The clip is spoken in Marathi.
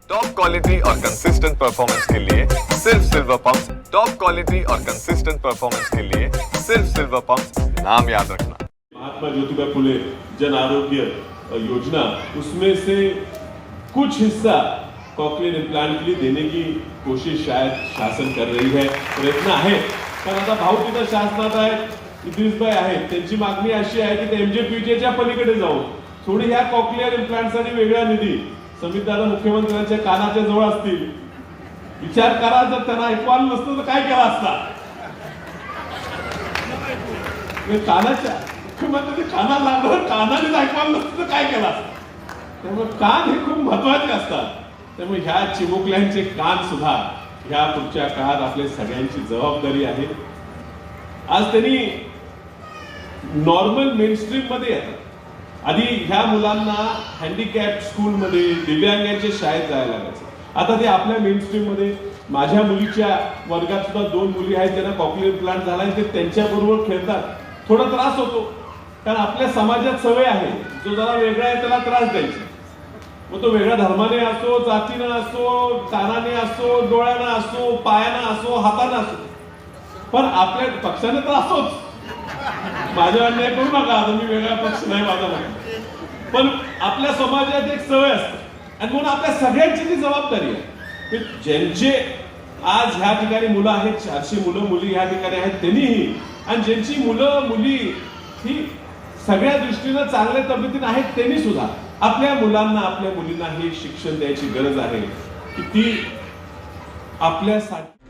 टॉप क्वालिटी और कंसिस्टेंट परफॉर्मेंस के लिए सिर्फ सिल्वर पंप। टॉप क्वालिटी और कंसिस्टेंट परफॉर्मेंस के लिए सिर्फ सिल्वर पंप, नाम याद रखना। महात्मा ज्योतिबा फुले जन आरोग्य योजना, उसमें से कुछ हिस्सा कॉकलियर इम्प्लांट के लिए देने की कोशिश शायद शासन कर रही है, प्रयत्न आहे। पण आता भाऊ तिथं शासनात आहेत, इद्रिसभाई आहेत, त्यांची मागणी अशी आहे की ते एमजेपीच्या पलीकडे जाऊन थोडी ह्या कॉकलियर इम्प्लांटसाठी वेगळा निधी, समितदार मुख्यमंत्र्यांच्या कानाच्या जवळ असतील, विचार करा, जर त्यांना ऐकवायला नसतं तर काय केलं असता? कानाच्या मुख्यमंत्री कानाला लागलं, कानाने ऐकवायला नसतं तर काय केलं असतं? त्यामुळे कान हे खूप महत्वाचे असतात. त्यामुळे ह्या चिमुकल्यांचे कान सुद्धा ह्या पुढच्या काळात आपल्या सगळ्यांची जबाबदारी आहे. आज त्यांनी नॉर्मल मेनस्ट्रीम मध्ये येतात. आधी ह्या मुलांना हँडिकॅप स्कूलमध्ये, दिव्यांगांच्या शाळेत जायला लागायचं. आता ते आपल्या मेनस्ट्रीम मध्ये, माझ्या मुलीच्या वर्गात सुद्धा 2 मुली आहेत त्यांना कॉकलियर प्लांट झालाय, ते त्यांच्या बरोबर खेळतात. थोडा त्रास होतो, कारण आपल्या समाजात सवय आहे, जो जरा वेगळा आहे त्याला त्रास द्यायचा. मग तो वेगळ्या धर्माने असो, जातीनं असो, कानाने असो, डोळ्यानं असो, पायानं असो, हातानं असो, पण आपल्या पक्षाने तर असोच. माझ्या अन्याय करू नका, मी वेगळा पक्ष नाही माझा नाही, पण आपल्या समाजात एक सवय असते आणि म्हणून आपल्या सगळ्यांची ती जबाबदारी आहे. ज्यांचे आज ह्या ठिकाणी मुलं आहेत, 400 मुलं मुली ह्या ठिकाणी आहेत, त्यांनीही, आणि ज्यांची मुलं मुली ही सगळ्या दृष्टीनं चांगल्या तब्येतीने आहेत, त्यांनी सुद्धा आपल्या मुलांना, आपल्या मुलींना हे शिक्षण द्यायची गरज आहे की ती आपल्यासाठी